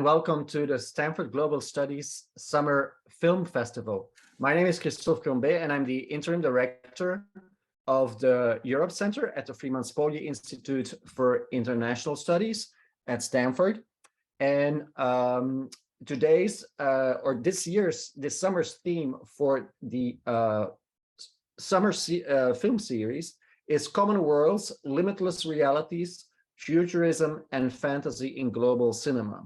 Welcome to the Stanford Global Studies Summer Film Festival. My name is Christophe Crombez, and I'm the Interim Director of the Europe Center at the Freeman Spogli Institute for International Studies at Stanford. And this summer's theme for the summer film series is Common Worlds, Limitless Realities, Futurism and Fantasy in Global Cinema.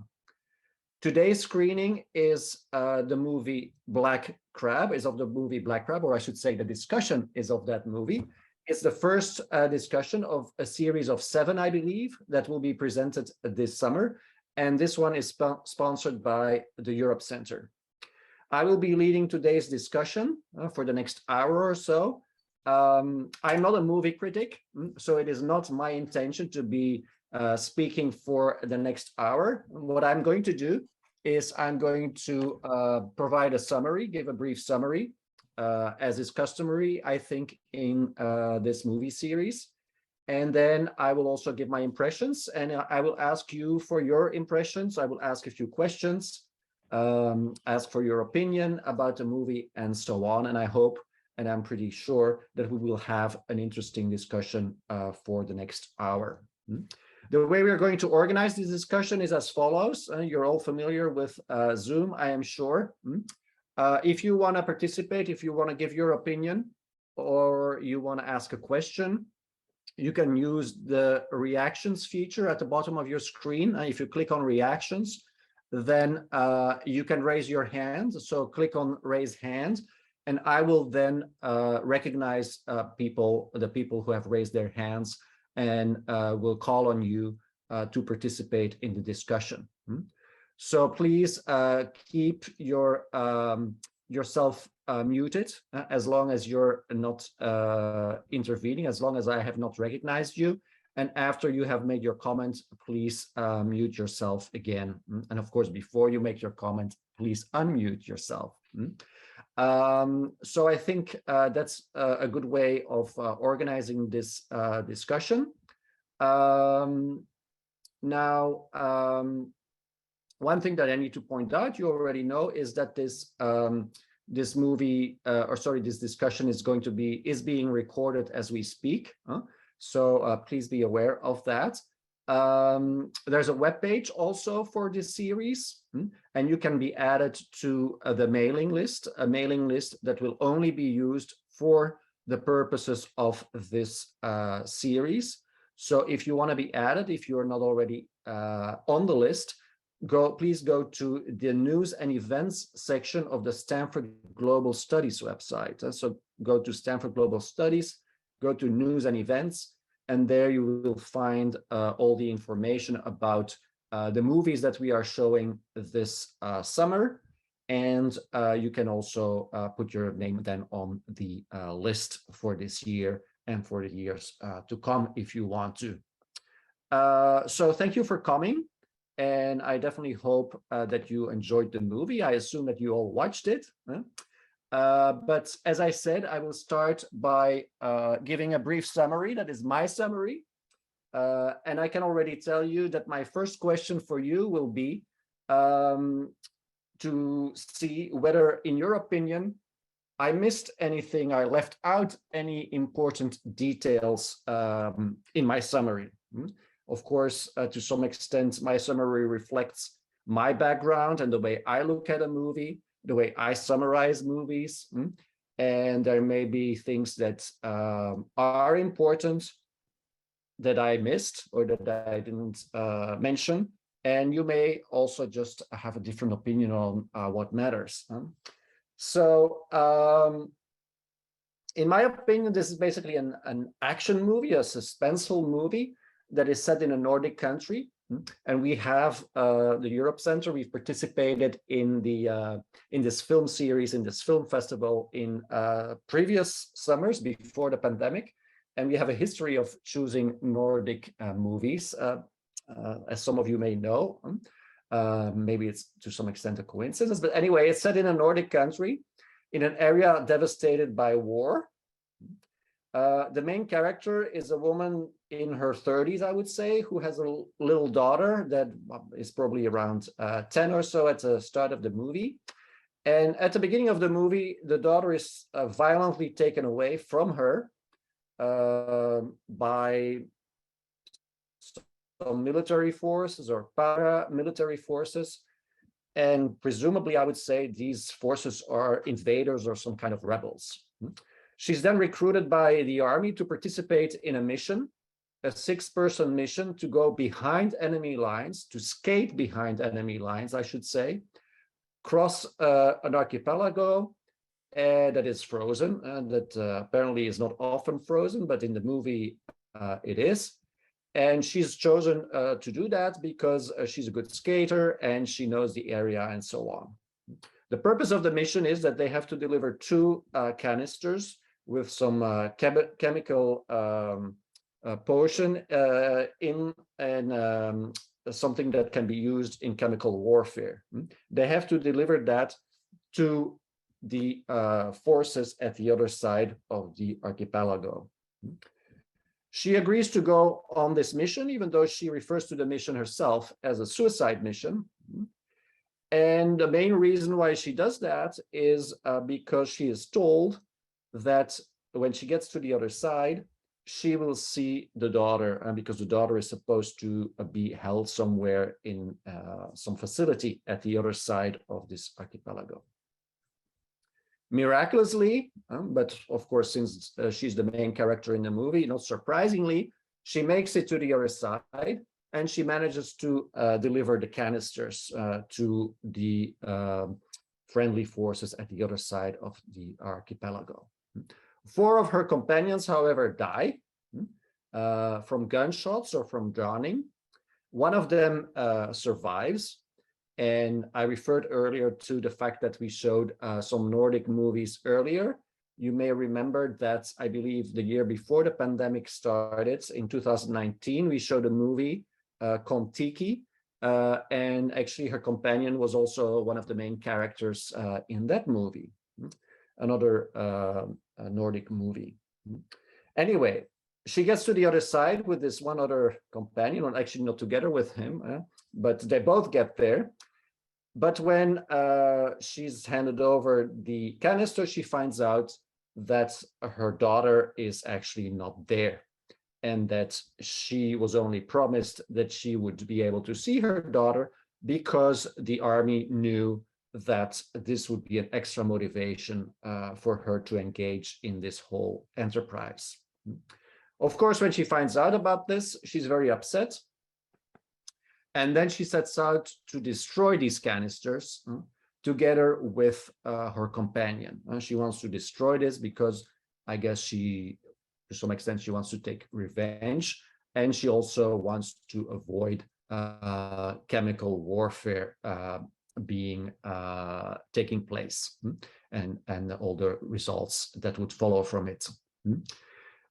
Today's screening is the movie Black Crab, or I should say the discussion is of that movie. It's the first discussion of a series of 7, I believe, that will be presented this summer. And this one is sponsored by the Europe Center. I will be leading today's discussion for the next hour or so. I'm not a movie critic, so it is not my intention to be speaking for the next hour. What I'm going to do is I'm going to provide a summary, give a brief summary, as is customary, I think, in this movie series. And then I will also give my impressions, and I will ask you for your impressions. I will ask a few questions, ask for your opinion about the movie, and so on. And I hope, and I'm pretty sure, that we will have an interesting discussion for the next hour. The way we're going to organize this discussion is as follows. You're all familiar with Zoom, I am sure. If you want to participate, if you want to give your opinion, or you want to ask a question, you can use the reactions feature at the bottom of your screen. If you click on reactions, then you can raise your hand. So click on raise hand, and I will then recognize the people who have raised their hands, and will call on you to participate in the discussion. So please keep yourself muted as long as you're not intervening, as long as I have not recognized you. And after you have made your comment, please mute yourself again. And of course, before you make your comment, please unmute yourself. So I think that's a good way of organizing this discussion. Now, one thing that I need to point out, you already know, is that this discussion is being recorded as we speak. So please be aware of that. There's a web page also for this series, and you can be added to the mailing list, a mailing list that will only be used for the purposes of this series. So if you want to be added, if you're not already on the list, please go to the news and events section of the Stanford Global Studies website. So go to Stanford Global Studies, go to news and events, and there you will find all the information about the movies that we are showing this summer. And you can also put your name then on the list for this year and for the years to come if you want to. So thank you for coming. And I definitely hope that you enjoyed the movie. I assume that you all watched it. But as I said, I will start by giving a brief summary. That is my summary. And I can already tell you that my first question for you will be to see whether, in your opinion, I missed anything, I left out any important details in my summary. Of course, to some extent, my summary reflects my background and the way I look at a movie, the way I summarize movies. And there may be things that are important that I missed or that I didn't mention. And you may also just have a different opinion on what matters. So in my opinion, this is basically an action movie, a suspenseful movie that is set in a Nordic country. And we have the Europe Center. We've participated in this film series, in this film festival in previous summers before the pandemic. And we have a history of choosing Nordic movies, as some of you may know. Maybe it's to some extent a coincidence, but anyway, it's set in a Nordic country in an area devastated by war. The main character is a woman in her 30s, I would say, who has a little daughter that is probably around 10 or so at the start of the movie. And at the beginning of the movie, the daughter is violently taken away from her by some military forces or paramilitary forces. And presumably, I would say these forces are invaders or some kind of rebels. She's then recruited by the army to participate in a mission, a 6-person mission to go behind enemy lines, to skate behind enemy lines, I should say, cross an archipelago that is frozen, and that apparently is not often frozen, but in the movie it is. And she's chosen to do that because she's a good skater and she knows the area and so on. The purpose of the mission is that they have to deliver 2 canisters with some chemical potion in and something that can be used in chemical warfare. They have to deliver that to the forces at the other side of the archipelago. She agrees to go on this mission, even though she refers to the mission herself as a suicide mission. And the main reason why she does that is because she is told that when she gets to the other side, she will see the daughter, because the daughter is supposed to be held somewhere in some facility at the other side of this archipelago. Miraculously, but of course, since she's the main character in the movie, not surprisingly, she makes it to the other side and she manages to deliver the canisters to the friendly forces at the other side of the archipelago. 4 of her companions, however, die from gunshots or from drowning. One of them survives. And I referred earlier to the fact that we showed some Nordic movies earlier. You may remember that I believe the year before the pandemic started, in 2019, we showed a movie Kon-Tiki. And actually her companion was also one of the main characters in that movie, another Nordic movie. Anyway, she gets to the other side with this one other companion, or actually not together with him, but they both get there. But when she's handed over the canister, she finds out that her daughter is actually not there, and that she was only promised that she would be able to see her daughter because the army knew that this would be an extra motivation for her to engage in this whole enterprise. Of course, when she finds out about this, she's very upset. And then she sets out to destroy these canisters together with her companion. She wants to destroy this because I guess she, to some extent, she wants to take revenge. And she also wants to avoid chemical warfare taking place and all the results that would follow from it.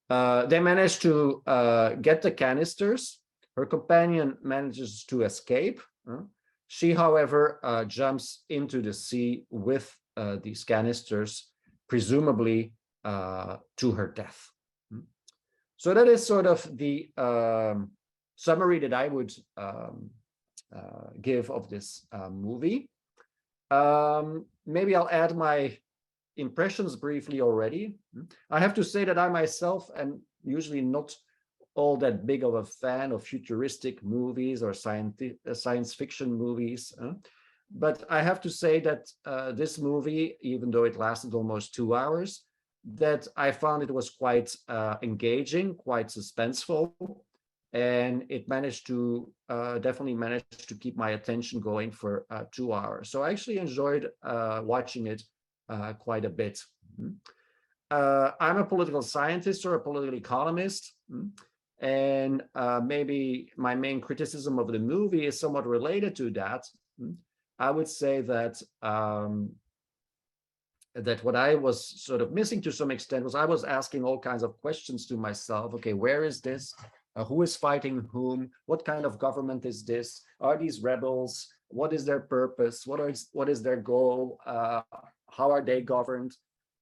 They manage to get the canisters. Her companion manages to escape. She, however, jumps into the sea with these canisters, presumably to her death. So that is sort of the summary that I would give of this movie. Maybe I'll add my impressions briefly already. I have to say that I myself am usually not all that big of a fan of futuristic movies or science fiction movies. But I have to say that this movie, even though it lasted almost 2 hours, that I found it was quite engaging, quite suspenseful, and it managed to definitely managed to keep my attention going for 2 hours. So I actually enjoyed watching it quite a bit. I'm a political scientist or a political economist, and maybe my main criticism of the movie is somewhat related to that. I would say that that what I was sort of missing to some extent was I was asking all kinds of questions to myself. Okay, where is this? Who is fighting whom? What kind of government is this? Are these rebels? What is their purpose? What is their goal? How are they governed?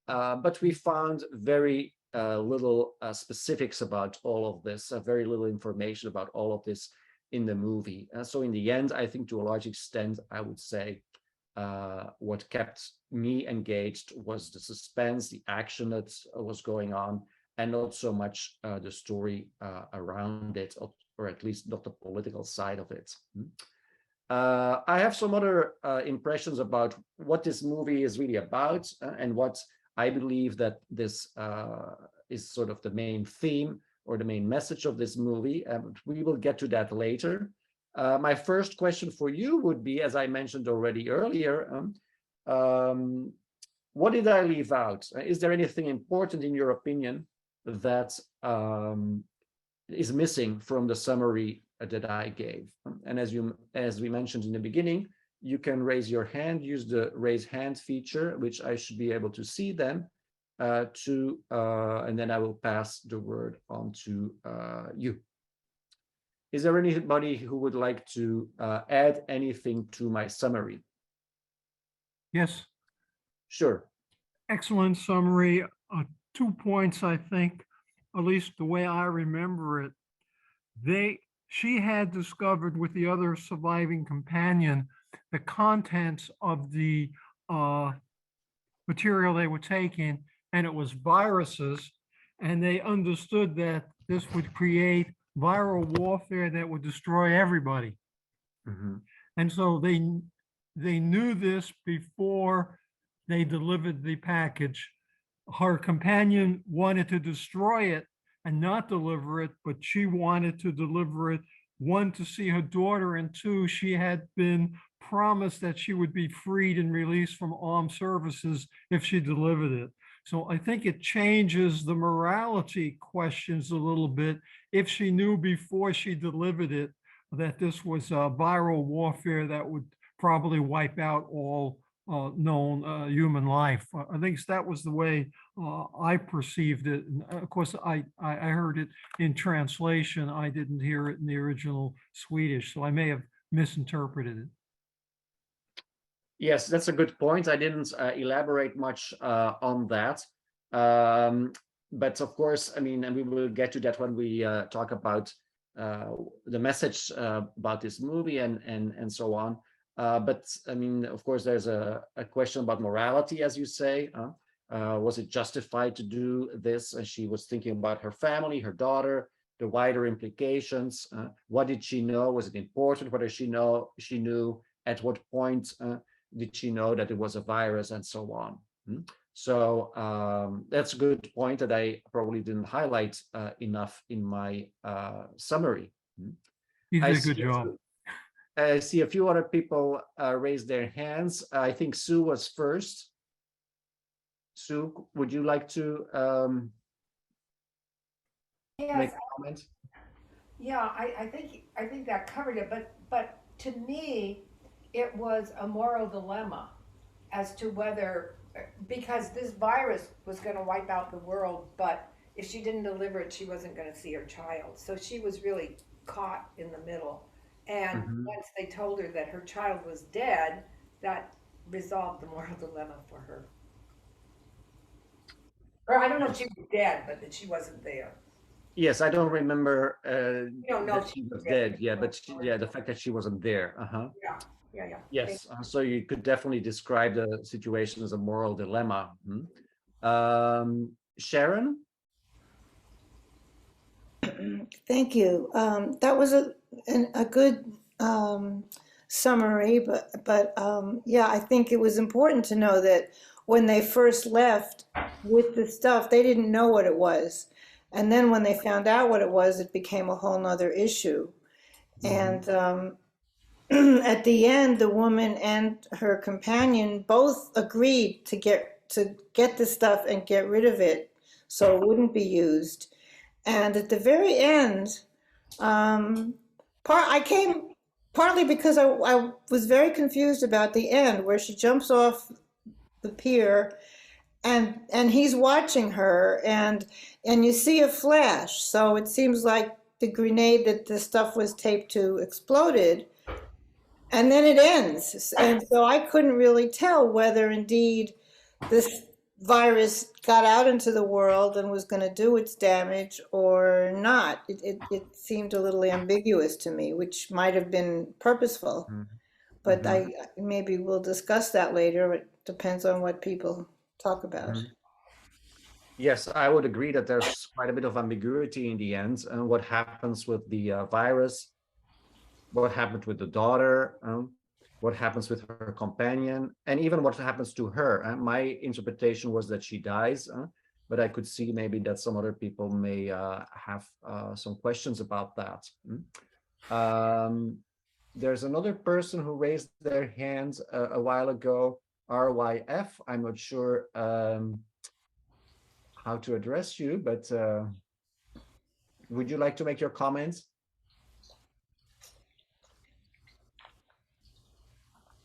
But we found very little specifics about all of this, very little information about all of this in the movie. So in the end, I think to a large extent, I would say what kept me engaged was the suspense, the action that was going on, and not so much the story around it, or at least not the political side of it. I have some other impressions about what this movie is really about, and what I believe that this is sort of the main theme or the main message of this movie. We will get to that later. My first question for you would be, as I mentioned already earlier, what did I leave out? Is there anything important in your opinion that is missing from the summary that I gave? And as we mentioned in the beginning, you can raise your hand, use the raise hand feature, which I should be able to see then, and then I will pass the word on to you. Is there anybody who would like to add anything to my summary? Yes. Sure. Excellent summary. 2 points, I think, at least the way I remember it. She had discovered with the other surviving companion the contents of the material they were taking, and it was viruses, and they understood that this would create viral warfare that would destroy everybody. Mm-hmm. And so they knew this before they delivered the package. Her companion wanted to destroy it and not deliver it, but she wanted to deliver it, one, to see her daughter, and two, she had been promised that she would be freed and released from armed services if she delivered it. So I think it changes the morality questions a little bit if she knew before she delivered it that this was a viral warfare that would probably wipe out all known human life. I think that was the way I perceived it. And of course, I heard it in translation. I didn't hear it in the original Swedish, so I may have misinterpreted it. Yes, that's a good point. I didn't elaborate much on that. But of course, I mean, and we will get to that when we talk about the message about this movie and so on. But I mean, of course, there's a question about morality, as you say. Was it justified to do this? And she was thinking about her family, her daughter, the wider implications. What did she know? Was it important? Whether she knew at what point did she know that it was a virus, and so on. So that's a good point that I probably didn't highlight enough in my summary. You did a good job. I see a few other people raise their hands. I think Sue was first. Sue, would you like to make a comment? Yeah, I think that covered it, but to me, it was a moral dilemma as to whether, because this virus was going to wipe out the world, but if she didn't deliver it, she wasn't going to see her child. So she was really caught in the middle. And once they told her that her child was dead, that resolved the moral dilemma for her. Or I don't know if she was dead, but that she wasn't there. Yes, I don't remember don't know that she was dead. Yeah, but the fact that she wasn't there. Yeah. Yes, so you could definitely describe the situation as a moral dilemma. Sharon? Thank you. That was a good summary, but yeah, I think it was important to know that when they first left with the stuff, they didn't know what it was. And then when they found out what it was, it became a whole nother issue. And at the end, the woman and her companion both agreed to get the stuff and get rid of it so it wouldn't be used. And at the very end, I came partly because I was very confused about the end where she jumps off the pier and he's watching her and you see a flash. So it seems like the grenade that the stuff was taped to exploded, and then it ends. And so I couldn't really tell whether indeed virus got out into the world and was going to do its damage or not. It seemed a little ambiguous to me, which might have been purposeful. But maybe we'll discuss that later. It depends on what people talk about. Yes, I would agree that there's quite a bit of ambiguity in the end, and what happens with the virus, what happened with the daughter, what happens with her companion, and even what happens to her. My interpretation was that she dies, but I could see maybe that some other people may have some questions about that. There's another person who raised their hands a while ago, RYF. I'm not sure how to address you, but would you like to make your comments?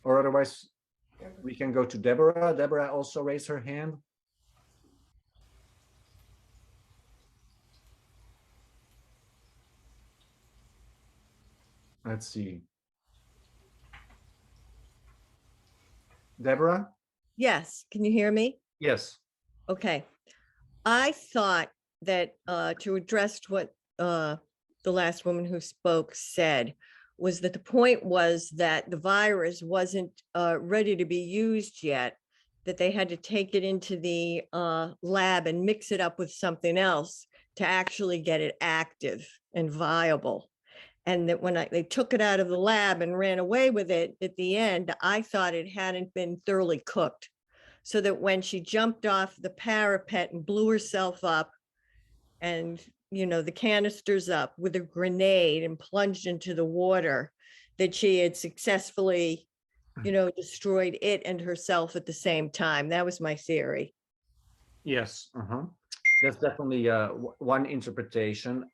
Or otherwise, we can go to Deborah. Deborah also raised her hand. Let's see. Deborah? Yes, can you hear me? Yes. Okay. I thought that to address what the last woman who spoke said was that the point was that the virus wasn't ready to be used yet, that they had to take it into the lab and mix it up with something else to actually get it active and viable. And that when they took it out of the lab and ran away with it at the end, I thought it hadn't been thoroughly cooked. So that when she jumped off the parapet and blew herself up and, the canisters up with a grenade and plunged into the water, that she had successfully, destroyed it and herself at the same time. That was my theory. Yes. That's definitely one interpretation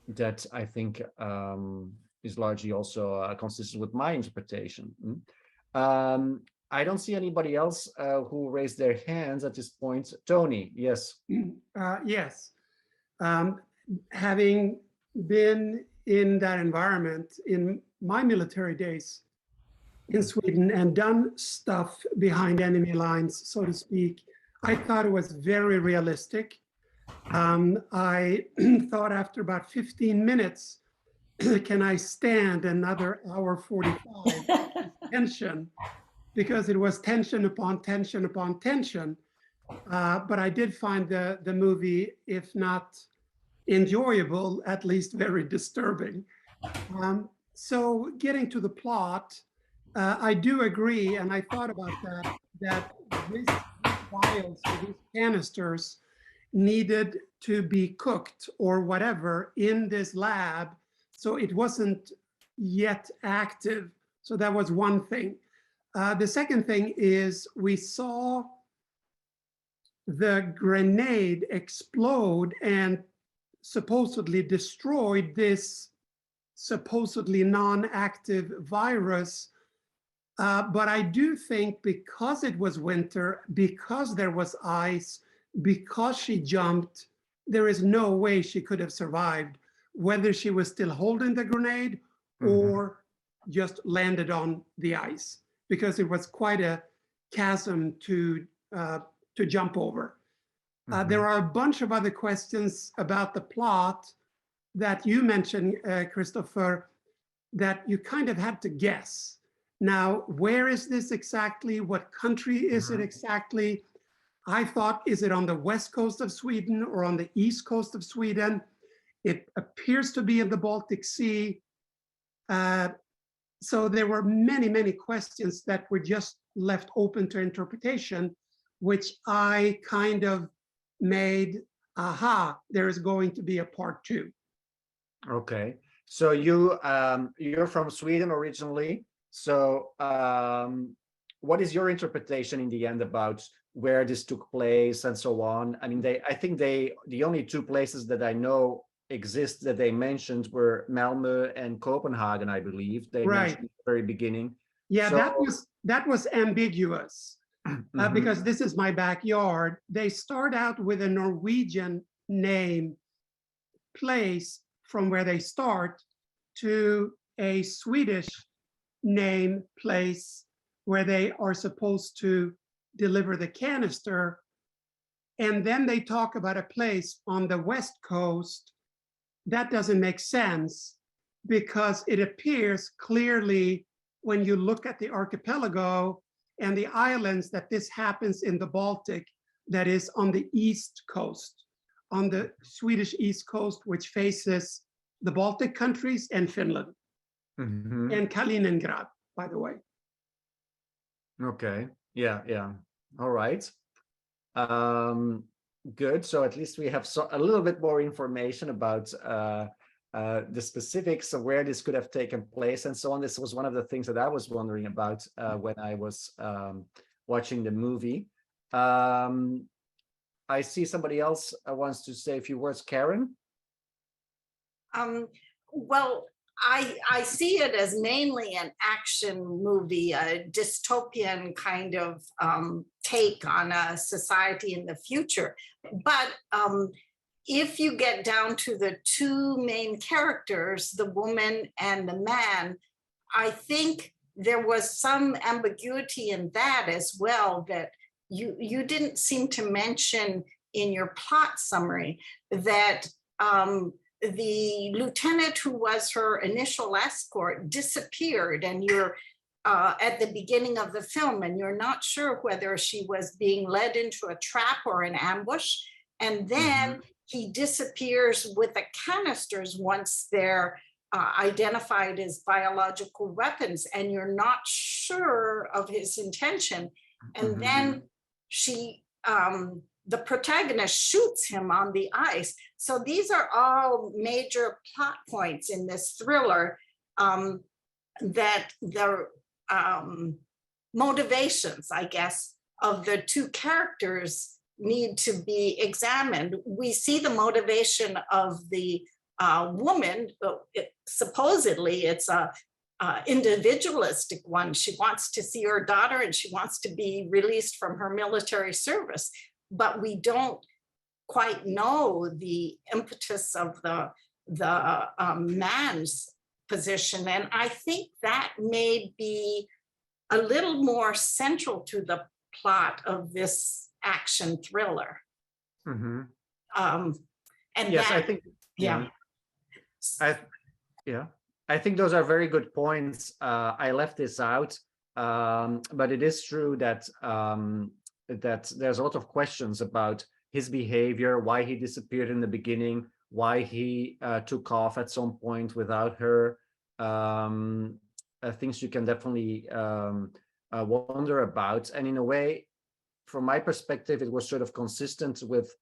that I think is largely also consistent with my interpretation. I don't see anybody else who raised their hands at this point. Tony, yes. Yes. Having been in that environment in my military days in Sweden and done stuff behind enemy lines, so to speak, I thought it was very realistic. I thought after about 15 minutes, can I stand another hour 45 tension? Because it was tension upon tension upon tension. But I did find the movie, if not enjoyable, at least very disturbing. So getting to the plot, I do agree, and I thought about that these vials, these canisters, needed to be cooked or whatever in this lab, so it wasn't yet active. So that was one thing. The second thing is we saw the grenade explode and supposedly destroyed this supposedly non-active virus. But I do think because it was winter, because there was ice, because she jumped, there is no way she could have survived, whether she was still holding the grenade or just landed on the ice, because it was quite a chasm to jump over. There are a bunch of other questions about the plot that you mentioned, Christopher, that you kind of had to guess. Now, where is this exactly? What country is it exactly? I thought, is it on the west coast of Sweden or on the east coast of Sweden? It appears to be in the Baltic Sea. So there were many, many questions that were just left open to interpretation, which I kind of made, aha, there is going to be a part 2. Okay, so you're from Sweden originally. So what is your interpretation in the end about where this took place and so on? I mean, I think the only 2 places that I know exist that they mentioned were Malmö and Copenhagen, I believe. They mentioned at the very beginning. Yeah, so, that was ambiguous because this is my backyard. They start out with a Norwegian name place from where they start to a Swedish name place where they are supposed to deliver the canister. And then they talk about a place on the West Coast. That doesn't make sense because it appears clearly when you look at the archipelago and the islands that this happens in the Baltic, that is on the East Coast, on the Swedish East Coast, which faces the Baltic countries and Finland, and Kaliningrad, by the way. Okay. Yeah. All right. Good. So at least we have a little bit more information about the specifics of where this could have taken place and so on. This was one of the things that I was wondering about when I was watching the movie. I see somebody else wants to say a few words. Karen? Well, I see it as mainly an action movie, a dystopian kind of take on a society in the future. But if you get down to the two main characters, the woman and the man, I think there was some ambiguity in that as well, that you didn't seem to mention in your plot summary that the lieutenant who was her initial escort disappeared, and you're at the beginning of the film, and you're not sure whether she was being led into a trap or an ambush. And then he disappears with the canisters once they're identified as biological weapons, and you're not sure of his intention. And then she, the protagonist shoots him on the ice. So these are all major plot points in this thriller, that the motivations, I guess, of the two characters need to be examined. We see the motivation of the woman, supposedly it's a individualistic one. She wants to see her daughter and she wants to be released from her military service, but we don't quite know the impetus of the man's position. And I think that may be a little more central to the plot of this action thriller. And yes, that, I think, I think those are very good points. I left this out, but it is true that that there's a lot of questions about his behavior, why he disappeared in the beginning, why he took off at some point without her. Things you can definitely wonder about. And in a way, from my perspective, it was sort of consistent with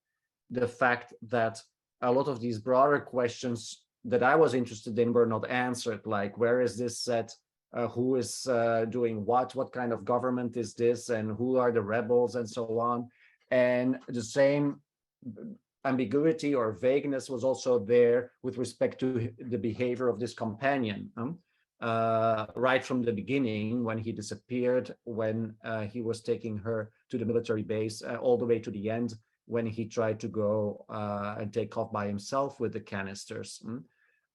the fact that a lot of these broader questions that I was interested in were not answered, like where is this set, who is doing what kind of government is this, and who are the rebels, and so on. And the same ambiguity or vagueness was also there with respect to the behavior of this companion, right from the beginning, when he disappeared, when he was taking her to the military base, all the way to the end, when he tried to go and take off by himself with the canisters.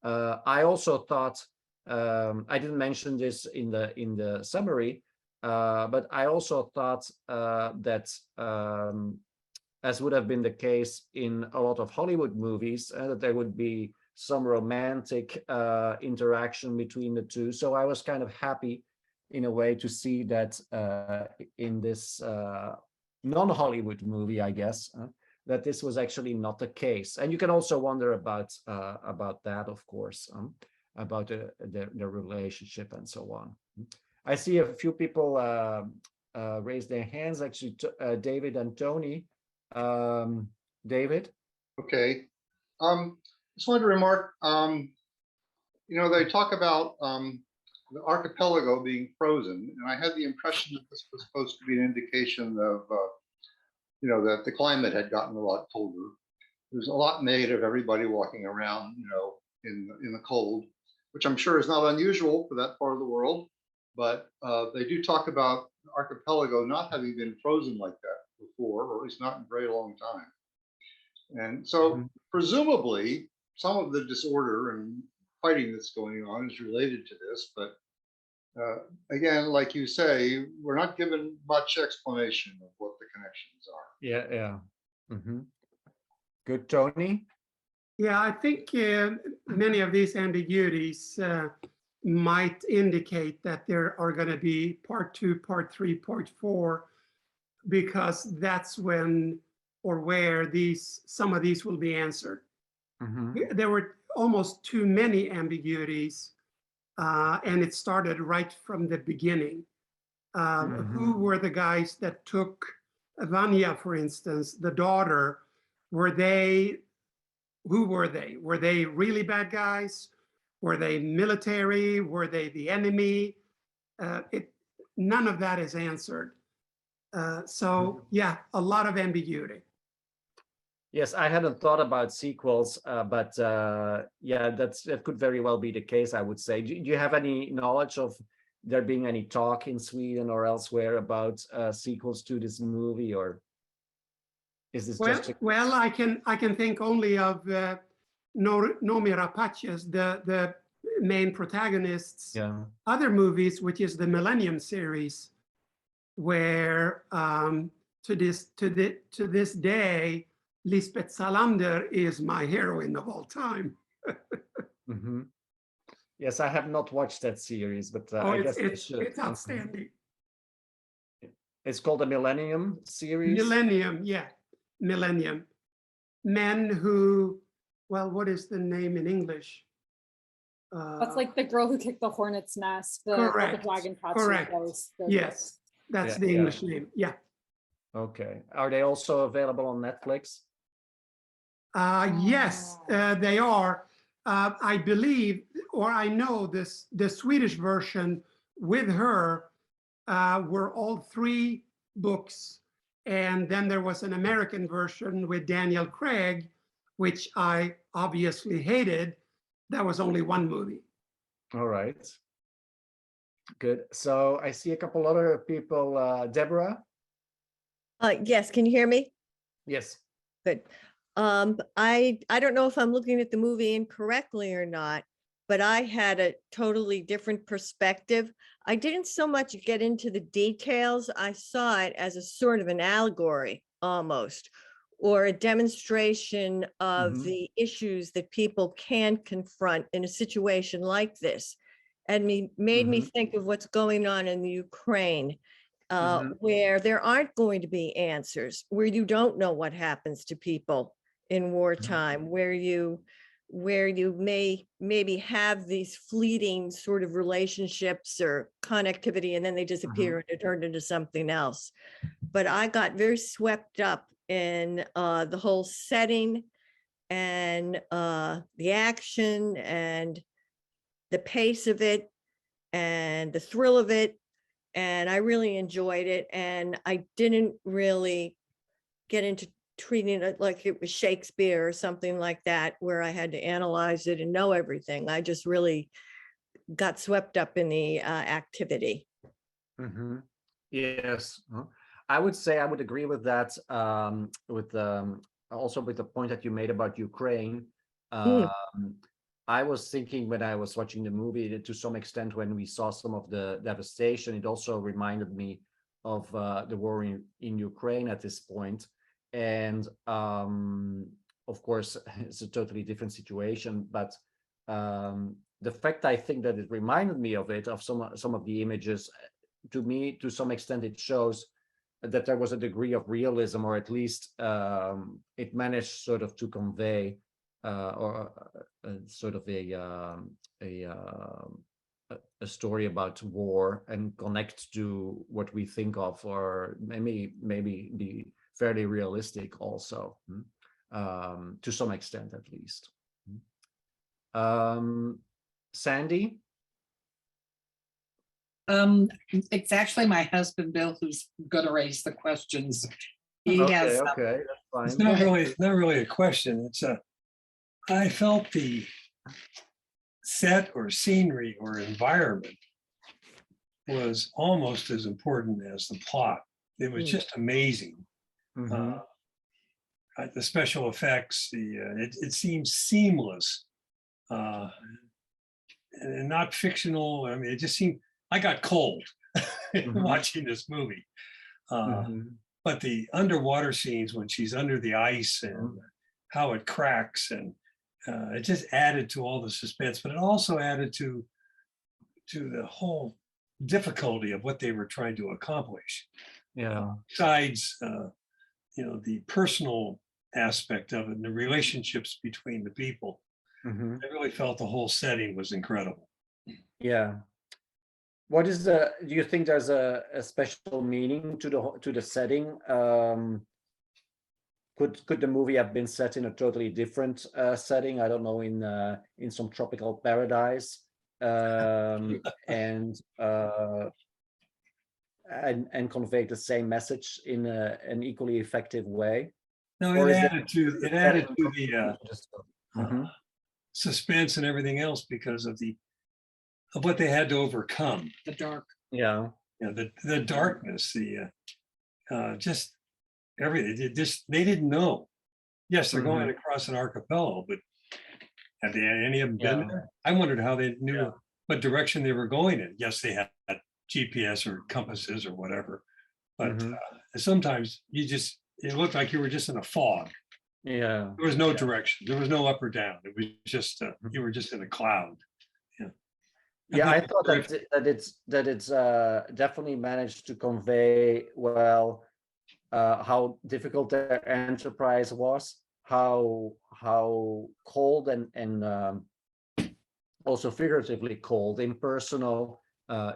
I also thought, I didn't mention this in the summary, but I also thought that, as would have been the case in a lot of Hollywood movies, that there would be some romantic interaction between the two. So I was kind of happy in a way to see that in this non-Hollywood movie, I guess, that this was actually not the case. And you can also wonder about that, of course, about the relationship and so on. I see a few people raise their hands, actually, David and Tony. David? Okay. Just wanted to remark, they talk about the archipelago being frozen, and I had the impression that this was supposed to be an indication of, that the climate had gotten a lot colder. There's a lot made of everybody walking around, in the cold, which I'm sure is not unusual for that part of the world. But they do talk about the archipelago not having been frozen like that before, or at least not in a very long time. And so presumably some of the disorder and fighting that's going on is related to this, but again, like you say, we're not given much explanation of what the connections are. Yeah. Mm-hmm. Good, Tony. Yeah, I think many of these ambiguities might indicate that there are going to be part 2, part 3, part 4, because that's when or where some of these will be answered. Mm-hmm. There were almost too many ambiguities, and it started right from the beginning. Who were the guys that took Vanya, for instance, the daughter? Who were they? Were they really bad guys? Were they military? Were they the enemy? None of that is answered. So yeah, a lot of ambiguity. Yes, I hadn't thought about sequels, but yeah, that could very well be the case, I would say. Do you have any knowledge of there being any talk in Sweden or elsewhere about sequels to this movie, or is this just well, I can think only of Noomi Rapace's, the main protagonist's other movies, which is the Millennium series, where to this day, Lisbeth Salander is my heroine of all time. Mm-hmm. Yes, I have not watched that series, but I guess I should. It's outstanding. It's called the Millennium series. Millennium, yeah, Millennium. Men who, well, what is the name in English? That's like the girl who kicked the hornet's nest. The dragon correct. Yes, that's the English name. Yeah. Okay. Are they also available on Netflix? Yes, they are. I believe, or I know this, the Swedish version with her were all 3 books. And then there was an American version with Daniel Craig, which I obviously hated. That was only 1 movie. All right. Good. So I see a couple other people. Deborah? Yes, can you hear me? Yes. Good. I don't know if I'm looking at the movie incorrectly or not, but I had a totally different perspective. I didn't so much get into the details. I saw it as a sort of an allegory almost, or a demonstration of the issues that people can confront in a situation like this. And made me think of what's going on in the Ukraine, where there aren't going to be answers, where you don't know what happens to people in wartime, where you maybe have these fleeting sort of relationships or connectivity, and then they disappear and it turned into something else. But I got very swept up in the whole setting and the action and the pace of it and the thrill of it. And I really enjoyed it. And I didn't really get into treating it like it was Shakespeare or something like that, where I had to analyze it and know everything. I just really got swept up in the activity. Yes, I would say I would agree with that. Also with the point that you made about Ukraine. I was thinking when I was watching the movie that to some extent, when we saw some of the devastation, it also reminded me of the war in Ukraine at this point. And of course, it's a totally different situation. But the fact I think that it reminded me of it, of some of the images, to me, to some extent, it shows that there was a degree of realism, or at least it managed sort of to convey sort of a story about war and connect to what we think of, or maybe be fairly realistic also, to some extent at least. Sandy? It's actually my husband, Bill, who's going to raise the questions. Okay, that's fine. It's not really a question. It's I felt the set or scenery or environment was almost as important as the plot. It was just amazing. The special effects, it seems seamless and not fictional. I mean, it just seemed I got cold Mhm. watching this movie. Mhm. But the underwater scenes when she's under the ice and how it cracks, and it just added to all the suspense, but it also added to the whole difficulty of what they were trying to accomplish. Yeah. Besides, the personal aspect of it and the relationships between the people, Mhm. I really felt the whole setting was incredible. Yeah. Do you think there's a special meaning to the setting? Could the movie have been set in a totally different setting? I don't know, in some tropical paradise, and convey the same message in an equally effective way? No, Or it is it added to the the setting completely just? Mhm. suspense and everything else because of what they had to overcome. The dark. Yeah. The darkness, just everything. They didn't know. Yes, they're going across an archipelago, but have any of them been Yeah. there? I wondered how they knew Yeah. what direction they were going in. Yes, they had GPS or compasses or whatever, but Mhm. sometimes it looked like you were just in a fog. Yeah. There was no direction. There was no up or down. It was just you were just in a cloud. Yeah. Yeah, I thought thought that it's definitely managed to convey well how difficult their enterprise was, how cold and also figuratively cold, impersonal,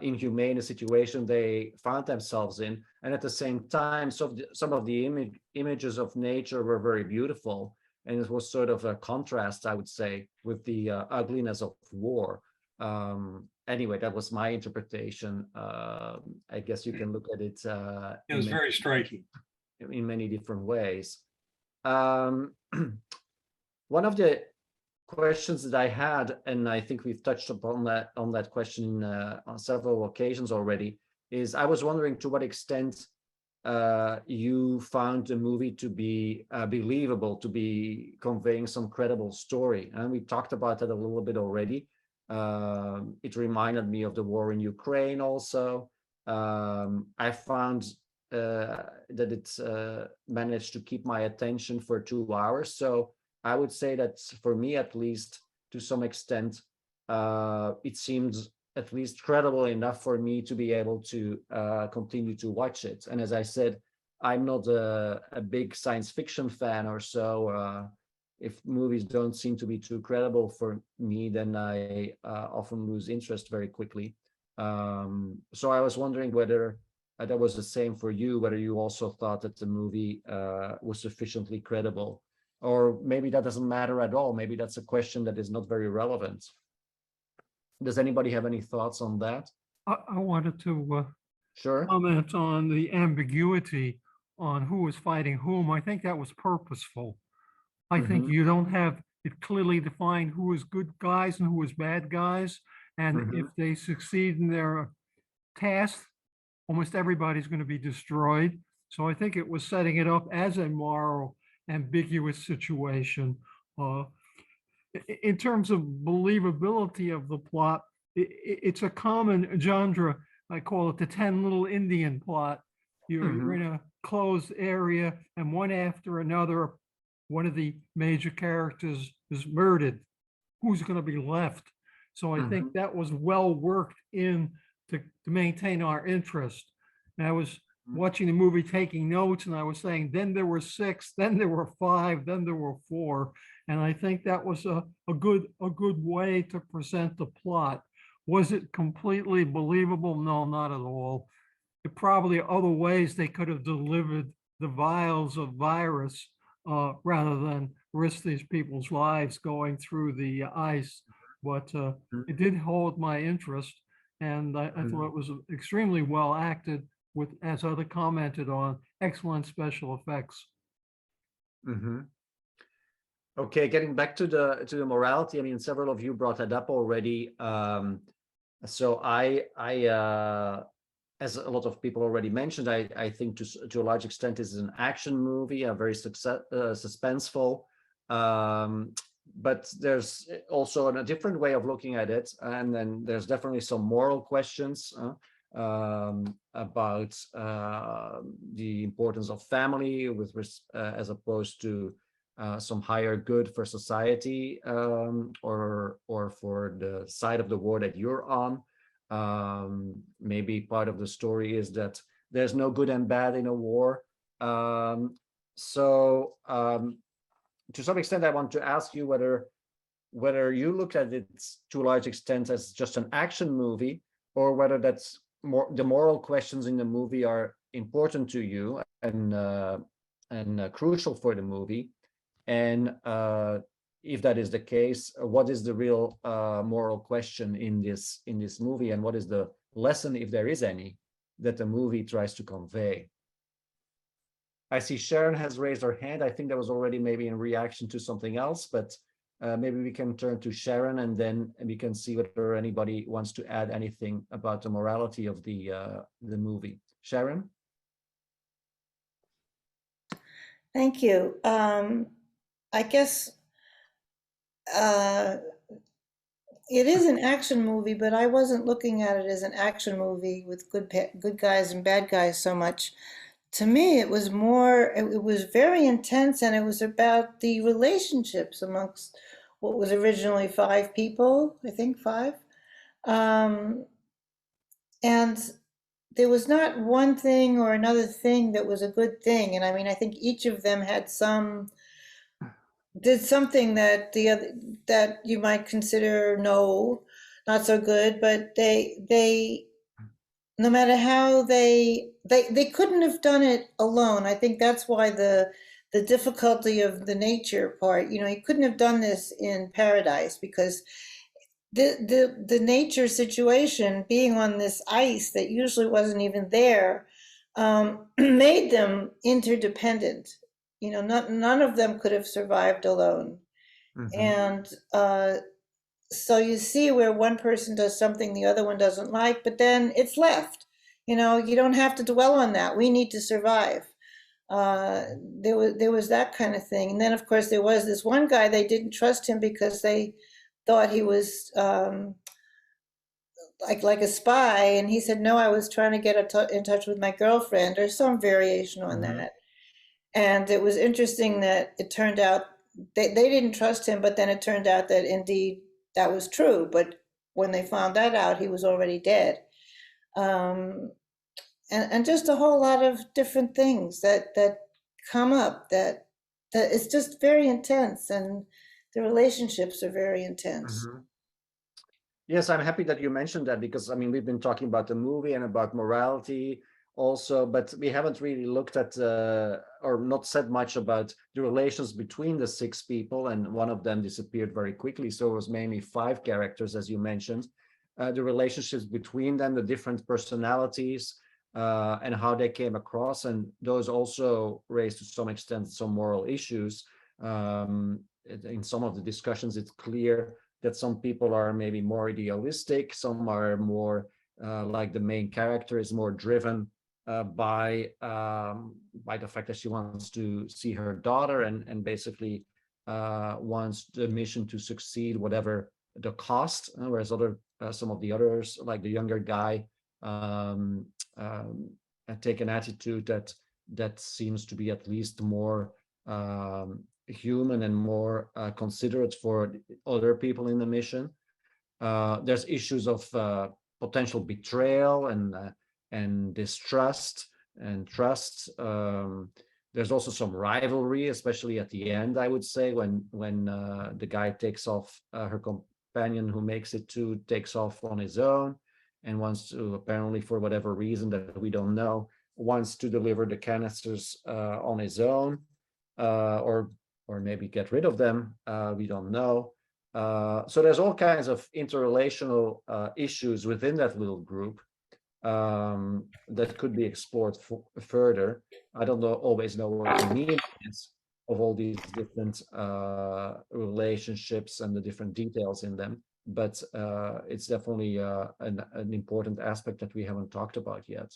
inhumane a situation they found themselves in, and at the same time, some of the images of nature were very beautiful, and it was sort of a contrast, I would say, with the ugliness of war. Anyway, that was my interpretation. I guess you can look at it It was very striking. in many different ways. One of the questions that I had, and I think we've touched upon that question on several occasions already, is I was wondering to what extent you found the movie to be believable, to be conveying some credible story. And we talked about that a little bit already. It reminded me of the war in Ukraine also. I found that it managed to keep my attention for 2 hours. So I would say that for me, at least to some extent, it seems at least credible enough for me to be able to continue to watch it. And as I said, I'm not a big science fiction fan or so. If movies don't seem to be too credible for me, then I often lose interest very quickly. So I was wondering whether that was the same for you, whether you also thought that the movie was sufficiently credible, or maybe that doesn't matter at all. Maybe that's a question that is not very relevant. Does anybody have any thoughts on that? I wanted to Sure. comment on the ambiguity on who was fighting whom. I think that was purposeful. I think you don't have it clearly defined who is good guys and who is bad guys. And if they succeed in their task, almost everybody's going to be destroyed. So I think it was setting it up as a moral, ambiguous situation. In terms of believability of the plot, it's a common genre. I call it the 10 Little Indian plot. You're in a closed area, and one after another, one of the major characters is murdered. Who's going to be left? So I think that was well worked in to maintain our interest. And I was watching the movie, taking notes, and I was saying, then there were 6, then there were 5, then there were 4. And I think that was a good way to present the plot. Was it completely believable? No, not at all. There probably are other ways they could have delivered the vials of virus rather than risk these people's lives going through the ice. But it did hold my interest, and I thought it was extremely well acted with, as others commented on, excellent special effects. Okay, getting back to the morality. I mean, several of you brought that up already. So I as a lot of people already mentioned, I think to a large extent this is an action movie, a very suspenseful. but there's also a different way of looking at it, and then there's definitely some moral questions about the importance of family as opposed to some higher good for society, or for the side of the war that you're on. Maybe part of the story is that there's no good and bad in a war. To some extent, I want to ask you whether you look at it to a large extent as just an action movie, or whether that's the moral questions in the movie are important to you and crucial for the movie. And if that is the case, what is the real moral question in this movie, and what is the lesson, if there is any, that the movie tries to convey? I see Sharon has raised her hand. I think that was already maybe in reaction to something else, but maybe we can turn to Sharon, and then we can see whether anybody wants to add anything about the morality of the movie. Sharon? Thank you. I guess it is an action movie, but I wasn't looking at it as an action movie with good guys and bad guys so much. To me, it was more, it was very intense, and it was about the relationships amongst what was originally 5 people, I think 5. And there was not one thing or another thing that was a good thing. And I mean, I think each of them had did something that that you might consider not so good, but they no matter how they couldn't have done it alone. I think that's why the difficulty of the nature part, you couldn't have done this in paradise, because the nature situation, being on this ice that usually wasn't even there, made them interdependent. None of them could have survived alone. Mm-hmm. And so you see where one person does something the other one doesn't like, but then it's left. You don't have to dwell on that. We need to survive. There was that kind of thing. And then, of course, there was this one guy, they didn't trust him because they thought he was like a spy. And he said, no, I was trying to get in touch with my girlfriend, or some variation on mm-hmm. that. And it was interesting that it turned out they didn't trust him, but then it turned out that indeed that was true. But when they found that out, he was already dead. And just a whole lot of different things that come up that it's just very intense, and the relationships are very intense. Mm-hmm. Yes, I'm happy that you mentioned that, because I mean, we've been talking about the movie and about morality also, but we haven't really looked at or not said much about the relations between the 6 people, and one of them disappeared very quickly, so it was mainly 5 characters, as you mentioned. The relationships between them, the different personalities, and how they came across, and those also raised to some extent some moral issues. In some of the discussions, it's clear that some people are maybe more idealistic, some are more like the main character is more driven by the fact that she wants to see her daughter, and basically wants the mission to succeed whatever the cost, whereas some of the others, like the younger guy, take an attitude that seems to be at least more human and more considerate for other people in the mission. There's issues of potential betrayal and distrust and trust. There's also some rivalry, especially at the end, I would say, when the guy takes off, her companion who makes it takes off on his own, and wants to, apparently for whatever reason that we don't know, wants to deliver the canisters on his own, or maybe get rid of them. We don't know. So there's all kinds of interrelational issues within that little group that could be explored further. I don't always know what the meaning is of all these different relationships and the different details in them, but it's definitely an important aspect that we haven't talked about yet.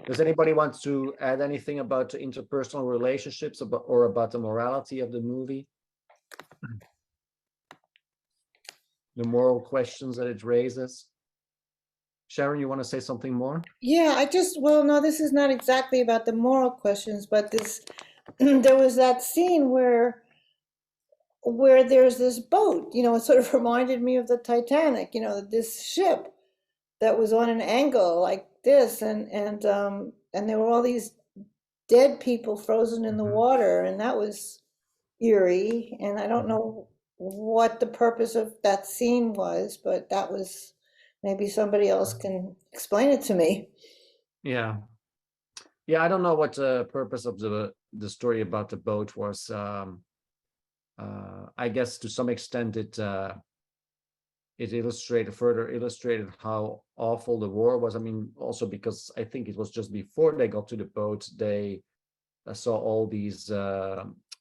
Does anybody want to add anything about the interpersonal relationships or about the morality of the movie? the moral questions that it raises. Sharon, you want to say something more? Yeah, well, no, this is not exactly about the moral questions, but there was that scene where there's this boat, it sort of reminded me of the Titanic, this ship that was on an angle like this, and there were all these dead people frozen in the water, and that was eerie. And I don't know what the purpose of that scene was, but that was, maybe somebody else can explain it to me. Yeah. I don't know what the purpose of the story about the boat was. I guess to some extent it further illustrated how awful the war was. I mean, also because I think it was just before they got to the boat, they saw all these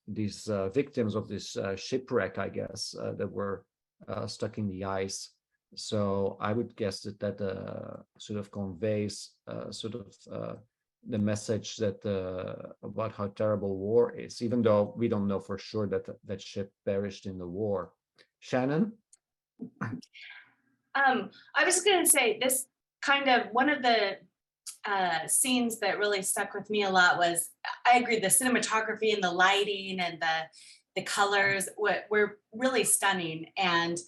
victims of this shipwreck, I guess, that were stuck in the ice. So I would guess that sort of conveys the message that about how terrible war is, even though we don't know for sure that that ship perished in the war. Shannon? I was going to say this kind of one of the scenes that really stuck with me a lot was, I agree, the cinematography and the lighting and the colors were really stunning. And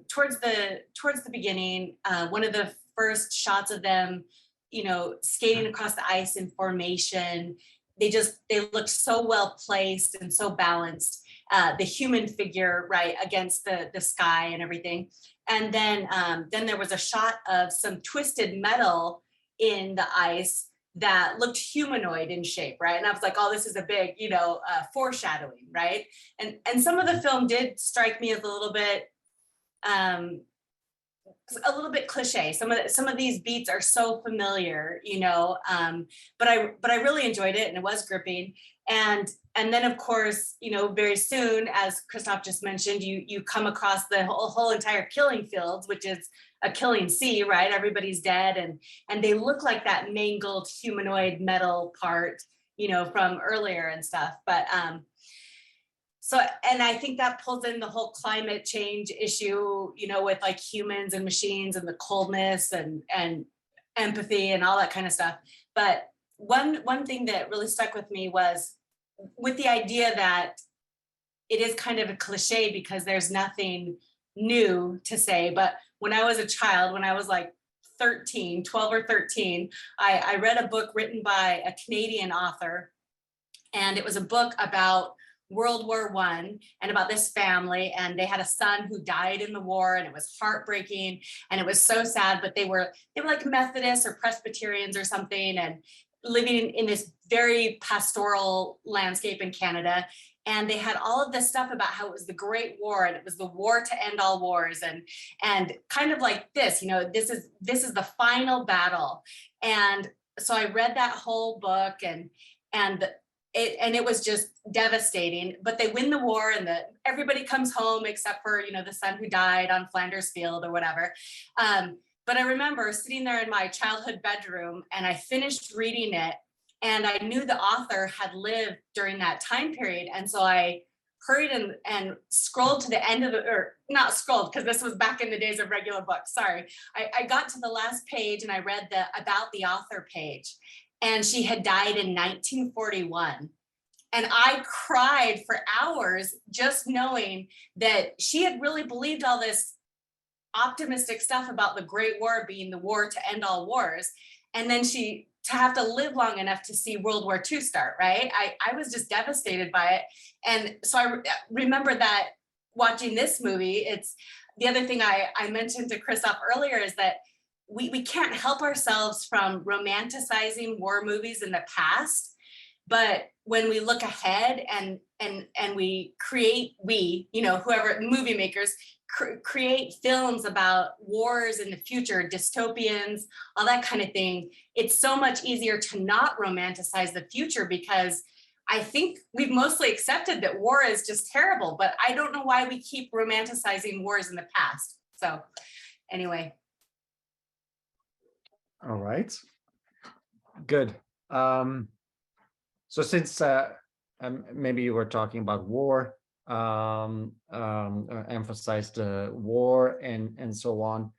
towards the beginning, one of the first shots of them, skating across the ice in formation, they looked so well placed and so balanced. The human figure, right, against the sky and everything. And then there was a shot of some twisted metal in the ice that looked humanoid in shape, right? And I was like, oh, this is a big, foreshadowing, right? And some of the film did strike me as a little bit cliche. Some of these beats are so familiar, but I really enjoyed it, and it was gripping. And then, of course, very soon, as Christophe just mentioned, you come across the whole entire killing fields, which is a killing sea, right? Everybody's dead, and they look like that mangled humanoid metal part, from earlier and stuff. But so, and I think that pulls in the whole climate change issue, with like humans and machines and the coldness and empathy and all that kind of stuff. But one thing that really stuck with me was with the idea that it is kind of a cliche because there's nothing new to say. But when I was a child, when I was like 12 or 13, I read a book written by a Canadian author. And it was a book about World War I and about this family. And they had a son who died in the war, and it was heartbreaking. And it was so sad, but they were like Methodists or Presbyterians or something, and living in this very pastoral landscape in Canada. And they had all of this stuff about how it was the Great War, and it was the war to end all wars, and kind of like this, this is the final battle. And so I read that whole book, and it was just devastating. But they win the war, and everybody comes home except for the son who died on Flanders Field or whatever. But I remember sitting there in my childhood bedroom, and I finished reading it, and I knew the author had lived during that time period. And so I hurried and scrolled to the end of or not scrolled, because this was back in the days of regular books, sorry. I got to the last page, and I read the about the author page, and she had died in 1941. And I cried for hours just knowing that she had really believed all this optimistic stuff about the Great War being the war to end all wars. And then to have to live long enough to see World War II start, right? I was just devastated by it. And so I remember that watching this movie, it's the other thing I mentioned to Christophe earlier is that we can't help ourselves from romanticizing war movies in the past. But when we look ahead and we create, whoever, movie makers, create films about wars in the future, dystopians, all that kind of thing, it's so much easier to not romanticize the future, because I think we've mostly accepted that war is just terrible, but I don't know why we keep romanticizing wars in the past. So anyway. All right, good. So since maybe you were talking about war, emphasize the war and so on.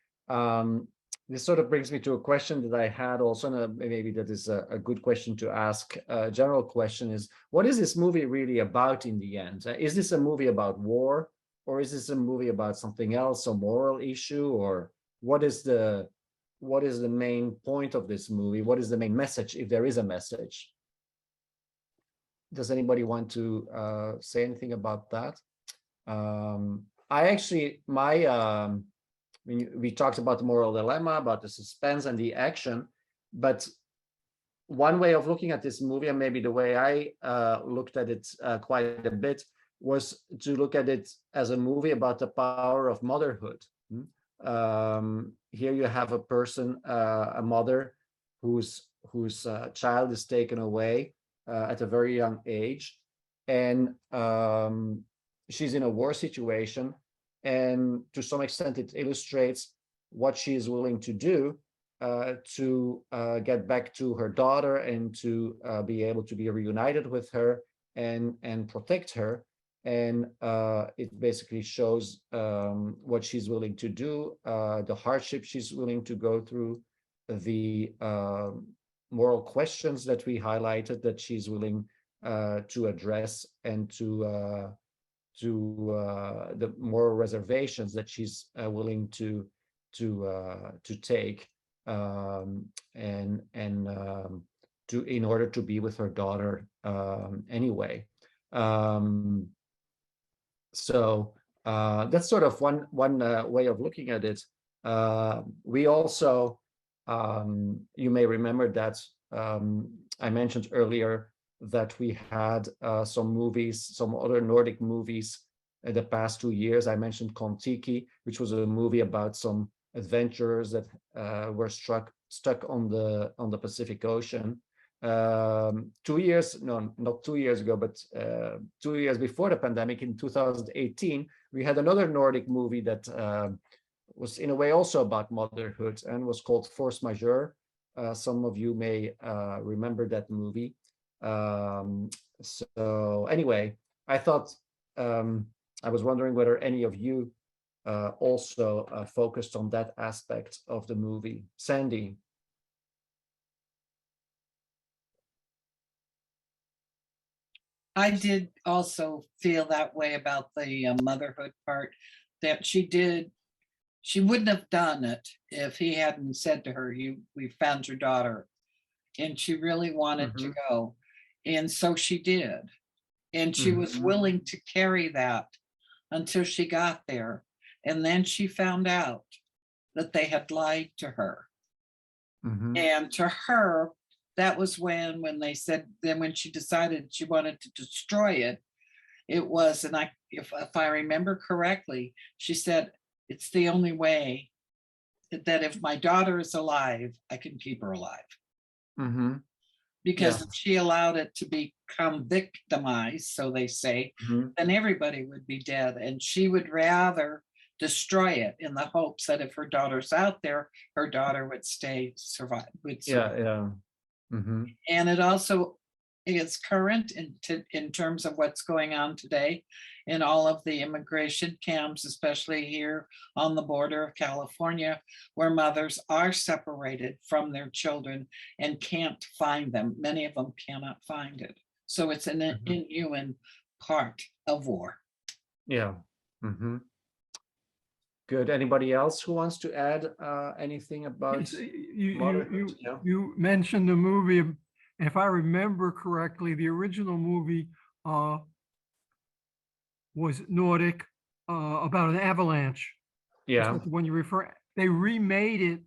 This sort of brings me to a question that I had also, and maybe that is a good question to ask. A general question is, what is this movie really about in the end? Is this a movie about war, or is this a movie about something else, a moral issue, or what is the main point of this movie? What is the main message, if there is a message? Does anybody want to say anything about that? I actually, we talked about the moral dilemma, about the suspense and the action, but one way of looking at this movie, and maybe the way I looked at it quite a bit, was to look at it as a movie about the power of motherhood. Here you have a person, a mother, whose child is taken away at a very young age, and she's in a war situation. And to some extent, it illustrates what she is willing to do to get back to her daughter and to be able to be reunited with her and protect her. And it basically shows what she's willing to do, the hardship she's willing to go through, the moral questions that we highlighted that she's willing to address, and to the moral reservations that she's willing to take, in order to be with her daughter anyway. So that's sort of one way of looking at it. We also, you may remember that I mentioned earlier that we had some other Nordic movies in the past 2 years. I mentioned Kon-Tiki, which was a movie about some adventurers that were stuck on the Pacific Ocean. 2 years, no, not 2 years ago, but 2 years before the pandemic, in 2018, we had another Nordic movie that was in a way also about motherhood and was called Force Majeure. Some of you may remember that movie. So anyway, I thought, I was wondering whether any of you also focused on that aspect of the movie. Sandy? I did also feel that way about the motherhood part, that she wouldn't have done it if he hadn't said to her, we found your daughter. And she really wanted to go. And so she did. And she was willing to carry that until she got there. And then she found out that they had lied to her. And to her, that was when they said, then when she decided she wanted to destroy it, it was, and if I remember correctly, she said, it's the only way that if my daughter is alive, I can keep her alive. Because if she allowed it to become victimized, so they say, then everybody would be dead. And she would rather destroy it in the hopes that if her daughter's out there, her daughter would survive. And it also is current in terms of what's going on today in all of the immigration camps, especially here on the border of California, where mothers are separated from their children and can't find them. Many of them cannot find it. So it's an inhuman part of war. Yeah. Good. Anybody else who wants to add anything about motherhood? You mentioned the movie. If I remember correctly, the original movie was Nordic, about an avalanche. Yeah. When you refer, they remade it,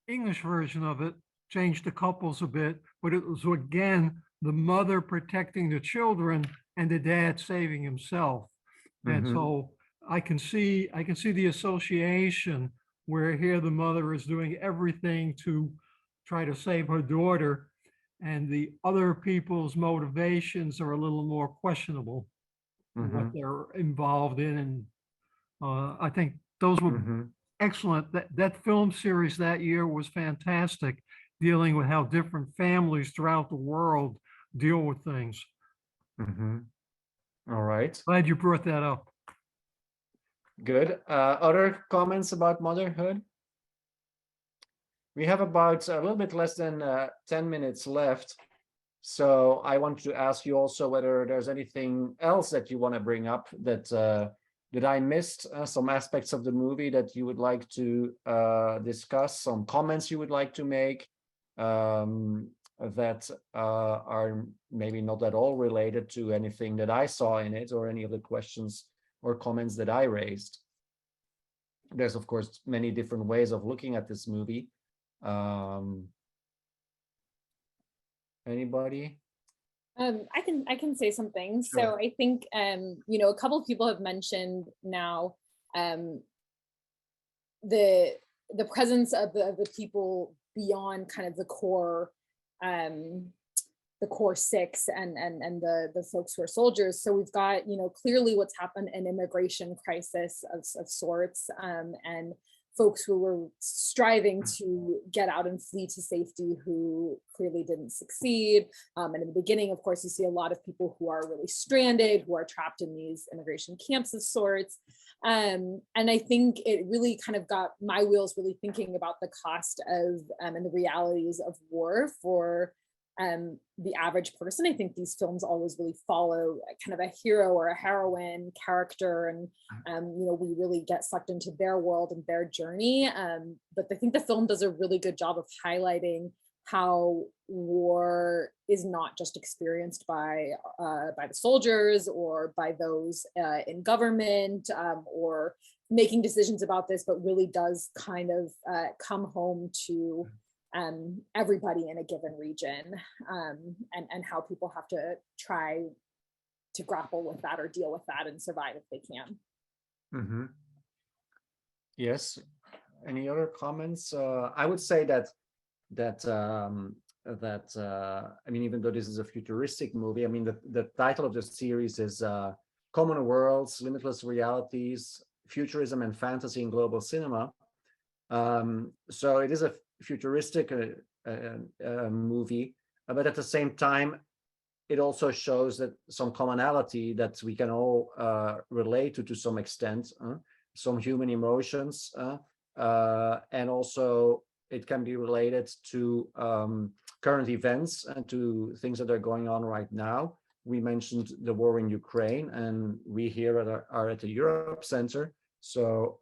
English version of it, changed the couples a bit, but it was again the mother protecting the children and the dad saving himself. And so I can see the association where here the mother is doing everything to try to save her daughter, and the other people's motivations are a little more questionable, what they're involved in. And I think those were excellent. That film series that year was fantastic, dealing with how different families throughout the world deal with things. All right, Glad you brought that up. good. Other comments about motherhood? We have about a little bit less than 10 minutes left. So I want to ask you also whether there's anything else that you want to bring up that I missed, some aspects of the movie that you would like to discuss, some comments you would like to make that are maybe not at all related to anything that I saw in it or any of the questions or comments that I raised. There's, of course, many different ways of looking at this movie. Anybody? I can say something. Sure. So I think you know, a couple of people have mentioned now the presence of the people beyond kind of the core six and the folks who are soldiers. So we've got, you know, clearly what's happened, an immigration crisis of sorts, and folks who were striving to get out and flee to safety who clearly didn't succeed. And in the beginning, of course, you see a lot of people who are really stranded, who are trapped in these immigration camps of sorts. And I think it really kind of got my wheels really thinking about the cost of and the realities of war for the average person. I think these films always really follow kind of a hero or a heroine character, and you know, we really get sucked into their world and their journey. But I think the film does a really good job of highlighting how war is not just experienced by the soldiers or by those in government or making decisions about this, but really does kind of come home to everybody in a given region, and how people have to try to grapple with that or deal with that and survive if they can. Mm-hmm. Yes. Any other comments? I would say that I mean, even though this is a futuristic movie, I mean, the title of the series is Common Worlds, Limitless Realities, Futurism and Fantasy in Global Cinema. So it is a futuristic movie, but at the same time, it also shows that some commonality that we can all relate to some extent, some human emotions, and also it can be related to current events and to things that are going on right now. We mentioned the war in Ukraine, and we here are at the Europe Center, so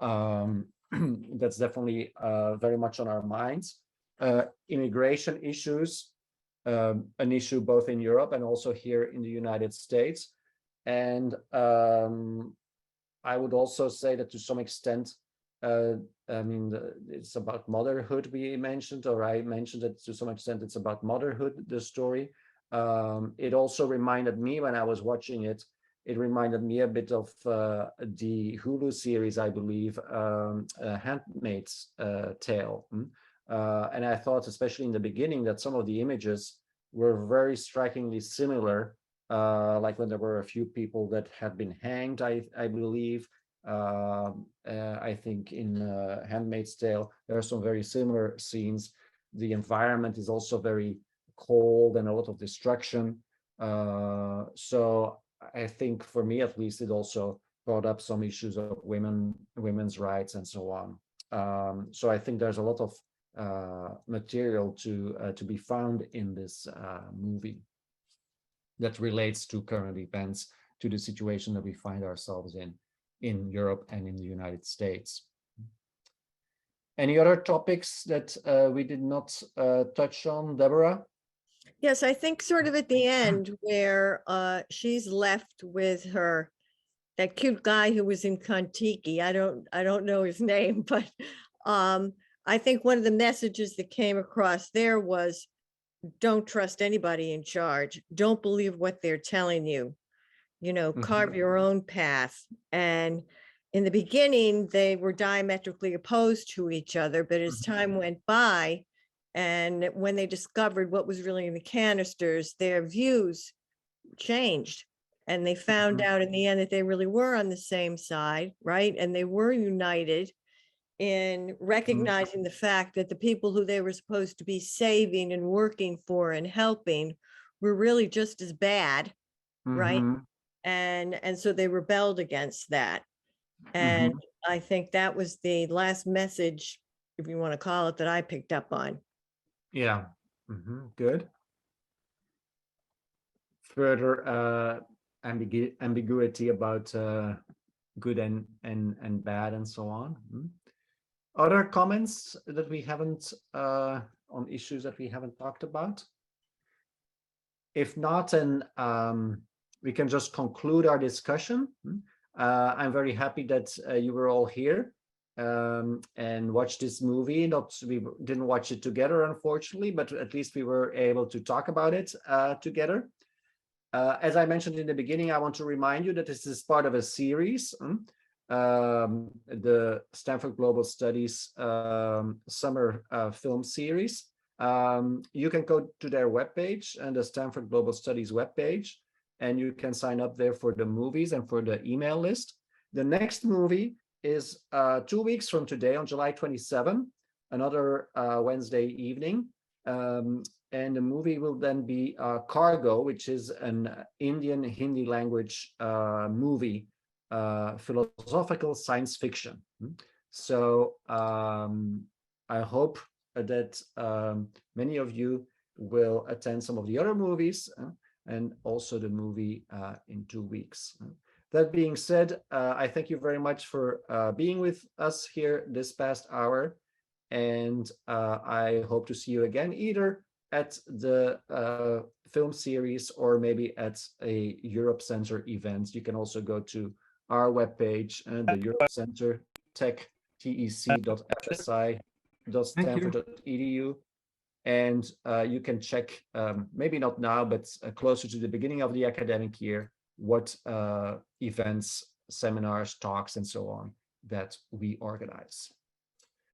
that's definitely very much on our minds. Immigration issues, an issue both in Europe and also here in the United States. And I would also say that to some extent, I mean, it's about motherhood we mentioned, or I mentioned that to some extent it's about motherhood, the story. It also reminded me when I was watching it, it reminded me a bit of the Hulu series, I believe, Handmaid's Tale. And I thought, especially in the beginning, that some of the images were very strikingly similar, like when there were a few people that had been hanged, I believe. I think in Handmaid's Tale, there are some very similar scenes. The environment is also very cold and a lot of destruction. So I think for me, at least, it also brought up some issues of women's rights and so on. So I think there's a lot of material to be found in this movie that relates to current events, to the situation that we find ourselves in Europe and in the United States. Any other topics that we did not touch on, Deborah? Yes, I think sort of at the end where she's left with that cute guy who was in Kon-Tiki. I don't know his name, but I think one of the messages that came across there was, don't trust anybody in charge. Don't believe what they're telling you. You know, carve your own path. And in the beginning, they were diametrically opposed to each other, but as time went by, and when they discovered what was really in the canisters, their views changed. And they found out in the end that they really were on the same side, right? And they were united in recognizing the fact that the people who they were supposed to be saving and working for and helping were really just as bad, right? and so they rebelled against that. And I think that was the last message, if you want to call it, that I picked up on. Yeah. Good. Further ambiguity about good and bad and so on. Other comments that we haven't on issues that we haven't talked about? If not, then we can just conclude our discussion. I'm very happy that you were all here and watched this movie. We didn't watch it together, unfortunately, but at least we were able to talk about it together. As I mentioned in the beginning, I want to remind you that this is part of a series, the Stanford Global Studies Summer Film Series. You can go to their webpage and the Stanford Global Studies webpage, and you can sign up there for the movies and for the email list. The next movie is 2 weeks from today on July 27, another Wednesday evening. And the movie will then be Cargo, which is an Indian Hindi language movie, philosophical science fiction. So I hope that many of you will attend some of the other movies and also the movie in 2 weeks. That being said, I thank you very much for being with us here this past hour. And I hope to see you again, either at the film series or maybe at a Europe Center event. You can also go to our webpage and the Europe Center tech.fsi.stanford.edu. And you can check, maybe not now, but closer to the beginning of the academic year, what events, seminars, talks, and so on that we organize.